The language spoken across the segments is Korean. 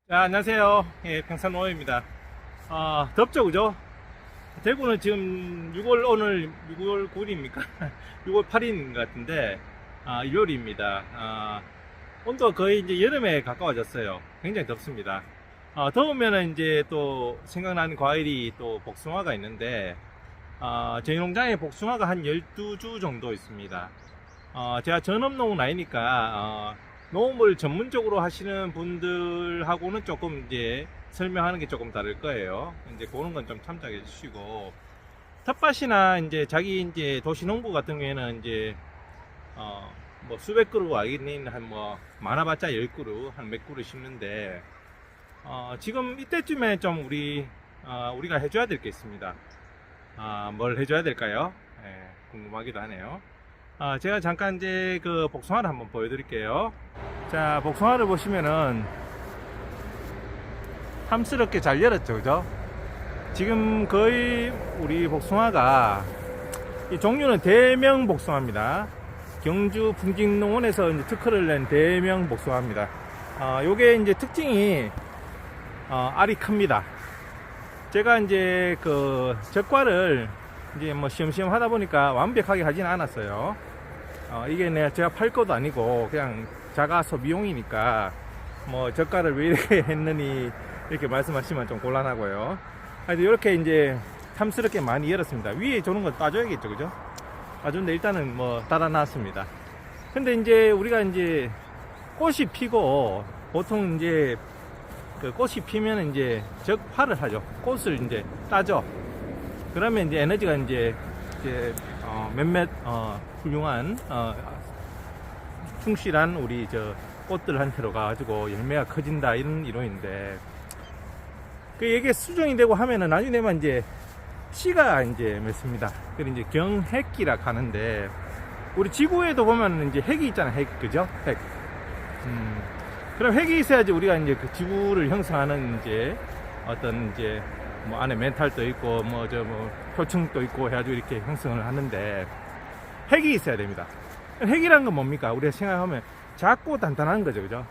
자, 안녕하세요. 예, 평산노입니다. 덥죠, 그죠? 대구는 지금 오늘 6월 9일입니까? 6월 8일인 것 같은데, 일요일입니다. 온도가 거의 이제 여름에 가까워졌어요. 굉장히 덥습니다. 더우면은 이제 또 생각나는 과일이 또 복숭아가 있는데, 저희 농장에 복숭아가 한 12주 정도 있습니다. 제가 전업농은 아니니까, 농업을 전문적으로 하시는 분들하고는 조금 이제 설명하는 게 조금 다를 거예요. 이제 그런 건 좀 참작해 주시고, 텃밭이나 이제 자기 이제 도시농부 같은 경우에는 이제, 뭐 수백 그루 아닌 한 뭐 많아봤자 10그루, 한 몇 그루 심는데, 지금 이때쯤에 좀 우리가 해줘야 될 게 있습니다. 뭘 해줘야 될까요? 예, 궁금하기도 하네요. 제가 잠깐 이제 그 복숭아를 한번 보여드릴게요. 자, 복숭아를 보시면은 탐스럽게 잘 열었죠, 그죠? 지금 거의 우리 복숭아가 이 종류는 대명 복숭아입니다. 경주 풍직농원에서 이제 특허를 낸 대명 복숭아입니다. 요게 이제 특징이 알이 큽니다. 제가 이제 그 적과를 이제 뭐 시험시험 하다 보니까 완벽하게 하지는 않았어요. 이게 제가 팔 것도 아니고 그냥 자가 소비용이니까 뭐 저가를 왜 이렇게 했느니 이렇게 말씀하시면 좀 곤란하고요. 하여튼 이렇게 이제 탐스럽게 많이 열었습니다. 위에 조는 거 따줘야겠죠, 그죠? 따줬는데 일단은 뭐 따라 놨습니다. 근데 이제 우리가 이제 꽃이 피고 보통 이제 그 꽃이 피면 이제 적화를 하죠. 꽃을 이제 따죠. 그러면 이제 에너지가 이제 몇몇 훌륭한 충실한 우리 저 꽃들한테로 가가지고 열매가 커진다 이런 이론인데, 그 이게 수정이 되고 하면은 나중에 되면 이제 씨가 이제 맺습니다. 그리고 이제 경핵기라 하는데, 우리 지구에도 보면 이제 핵이 있잖아, 핵, 그죠? 핵. 그럼 핵이 있어야지 우리가 이제 그 지구를 형성하는 이제 어떤 이제 뭐 안에 멘탈도 있고 뭐 표층도 있고 해가지고 이렇게 형성을 하는데, 핵이 있어야 됩니다. 핵이란 건 뭡니까? 우리가 생각하면 작고 단단한 거죠, 그죠?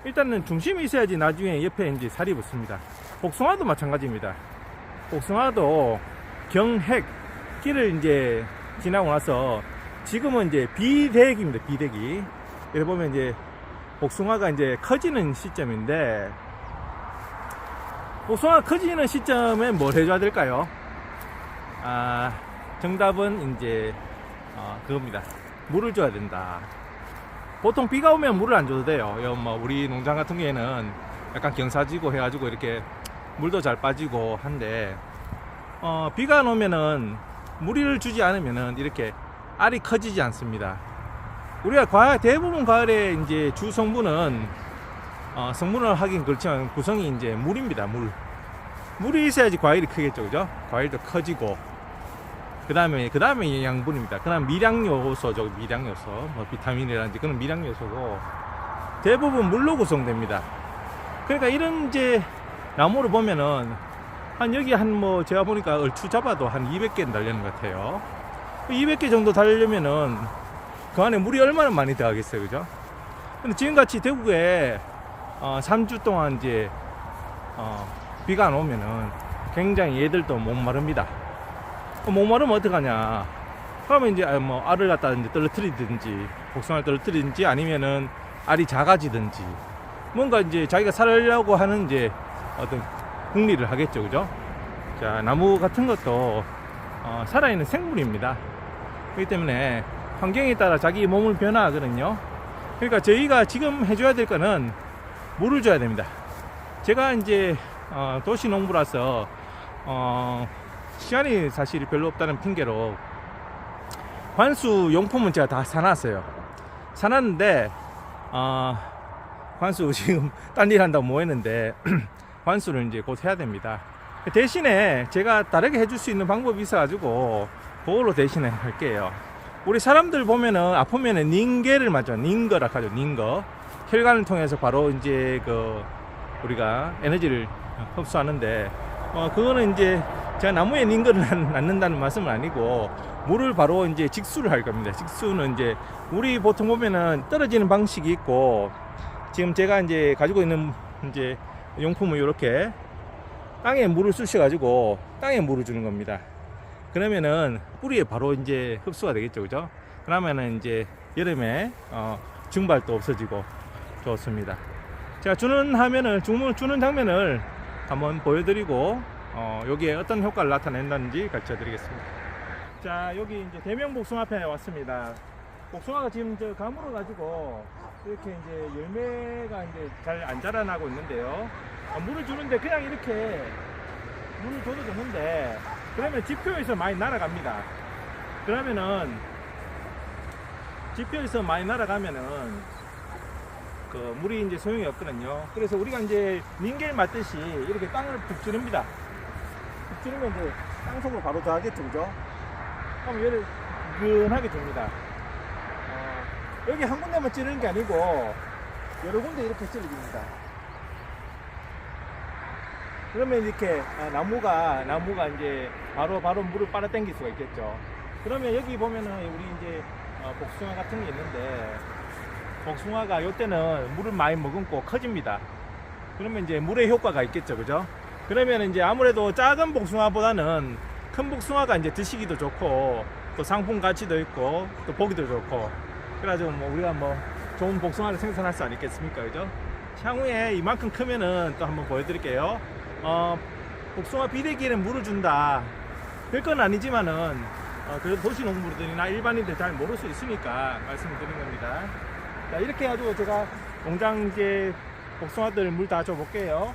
일단은 중심이 있어야지 나중에 옆에 이제 살이 붙습니다. 복숭아도 마찬가지입니다. 복숭아도 경핵 기를 이제 지나고 나서 지금은 이제 비대기입니다. 비대기. 여기 보면 이제 복숭아가 이제 커지는 시점인데, 복숭아 커지는 시점에 뭘 해줘야 될까요? 정답은 이제 그겁니다. 물을 줘야 된다. 보통 비가 오면 물을 안 줘도 돼요. 뭐 우리 농장 같은 경우에는 약간 경사지고 해가지고 이렇게 물도 잘 빠지고 한데, 비가 안 오면은 물을 주지 않으면은 이렇게 알이 커지지 않습니다. 우리가 대부분 가을에 이제 주 성분은 성분을 하긴 그렇지만 구성이 이제 물입니다. 물이 있어야지 과일이 크겠죠, 그죠? 과일도 커지고, 그 다음에 영양분입니다. 그 다음 미량 요소죠. 미량 요소, 뭐 비타민이라든지 그런 미량 요소고 대부분 물로 구성됩니다. 그러니까 이런 이제 나무를 보면은 여기 뭐 제가 보니까 얼추 잡아도 한 200개는 달리는 것 같아요. 200개 정도 달려면은 그 안에 물이 얼마나 많이 들어가겠어요, 그죠? 근데 지금같이 대구에 3주 동안 이제 비가 안 오면은 굉장히 얘들도 못 마릅니다. 못 마르면 어떡하냐? 그러면 이제 뭐 알을 갖다 이제 떨어뜨리든지, 복숭아를 떨어뜨리든지, 아니면은 알이 작아지든지, 뭔가 이제 자기가 살려고 하는 이제 어떤 궁리를 하겠죠, 그죠? 자, 나무 같은 것도 살아있는 생물입니다. 그렇기 때문에 환경에 따라 자기 몸을 변화하거든요. 그러니까 저희가 지금 해줘야 될 거는 물을 줘야 됩니다. 제가 이제 도시 농부라서 시간이 사실 별로 없다는 핑계로 관수 용품은 제가 다 사놨어요. 사놨는데 관수 지금 딴 일 한다고 뭐 했는데 관수를 이제 곧 해야 됩니다. 대신에 제가 다르게 해줄 수 있는 방법이 있어가지고 그걸로 대신에 할게요. 우리 사람들 보면은 아프면은 닌게를 맞죠. 닌거라 하죠. 닌거. 혈관을 통해서 바로 이제 우리가 에너지를 흡수하는데, 그거는 이제 제가 나무에 닌거를 낳는다는 말씀은 아니고 물을 바로 이제 직수를 할 겁니다. 직수는 이제 우리 보통 보면은 떨어지는 방식이 있고, 지금 제가 이제 가지고 있는 이제 용품을 이렇게 땅에 물을 쑤셔가지고 땅에 물을 주는 겁니다. 그러면은 뿌리에 바로 이제 흡수가 되겠죠, 그죠? 그러면은 이제 여름에 증발도 없어지고 좋습니다. 제가 주는 장면을 한번 보여드리고 여기에 어떤 효과를 나타낸다는지 가르쳐 드리겠습니다. 자, 여기 이제 대명 복숭아편에 왔습니다. 복숭아가 지금 저 가물어 가지고 이렇게 이제 열매가 이제 잘 안 자라나고 있는데요. 물을 주는데 그냥 이렇게 물을 줘도 되는데, 그러면 지표에서 많이 날아갑니다. 그러면은 지표에서 많이 날아가면은 그 물이 이제 소용이 없거든요. 그래서 우리가 이제 닌겔 맞듯이 이렇게 땅을 푹 찌릅니다. 푹 찌르면 이제 땅속으로 바로 들어가겠죠, 그죠? 그럼 얘를 근하게 줍니다. 여기 한 군데만 찌르는 게 아니고 여러 군데 이렇게 찌르줍니다. 그러면 이렇게 나무가 이제 바로 물을 빨아당길 수가 있겠죠. 그러면 여기 보면은 우리 이제 복숭아 같은 게 있는데, 복숭아가 이때는 물을 많이 머금고 커집니다. 그러면 이제 물의 효과가 있겠죠, 그죠? 그러면 이제 아무래도 작은 복숭아보다는 큰 복숭아가 이제 드시기도 좋고 또 상품 가치도 있고 또 보기도 좋고, 그래가지고 뭐 우리가 뭐 좋은 복숭아를 생산할 수 아니겠습니까, 그죠? 향후에 이만큼 크면은 또 한번 보여드릴게요. 복숭아 비대기에는 물을 준다, 별건 아니지만은 그래도 도시 농부들이나 일반인들 잘 모를 수 있으니까 말씀을 드린 겁니다. 자, 이렇게 해가지고 제가 농장 이제 복숭아들 물 다 줘볼게요.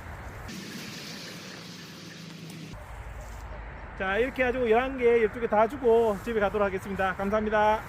자, 이렇게 해가지고 11개, 12개 다 주고 집에 가도록 하겠습니다. 감사합니다.